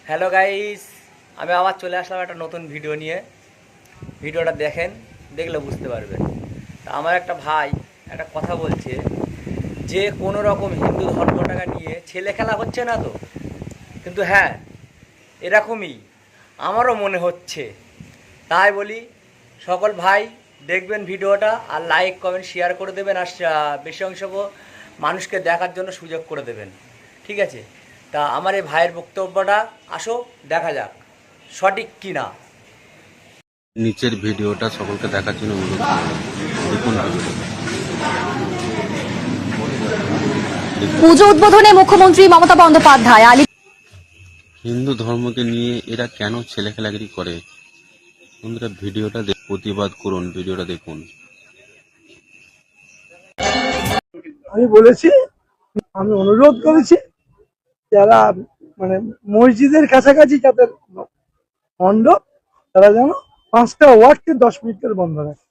Hello guys, আমি আবার চলে আসলাম একটা নতুন ভিডিও নিয়ে। ভিডিওটা দেখেন, দেখলে বুঝতে পারবেন। তা আমার একটা ভাই একটা কথা বলছে যে কোনো রকম হিন্দু ধর্মটাকে নিয়ে ছেলে খেলা হচ্ছে না তো, কিন্তু হ্যাঁ এরকমই আমারও মনে হচ্ছে। তাই বলি সকল ভাই দেখবেন ভিডিওটা, আর লাইক কমেন্ট শেয়ার করে দেবেন, আর বেশি অংশ মানুষকে দেখার জন্য সুযোগ করে দেবেন, ঠিক আছে? তা আমার এই ভাইয়ের বক্তব্যটা আসো দেখা যাক সঠিক কি না। নিচের ভিডিওটা সকলকে দেখার জন্য অনুরোধ করলাম। দেখুন ভিডিওটা। পুজো উদ্বোধনে মুখ্যমন্ত্রী মমতা বন্দ্যোপাধ্যায় হিন্দু ধর্মকে নিয়ে এরা কেন ছেলে খেলাগিরি করে? বন্ধুরা ভিডিওটা প্রতিবাদ করুন, ভিডিওটা দেখুন। আমি বলেছি, আমি অনুরোধ করেছি যারা মানে মসজিদের কাছাকাছি যাদের মণ্ডপ তারা যেন 5টা ওয়ার্ডকে 10 মিনিট করে বন্ধ রাখে।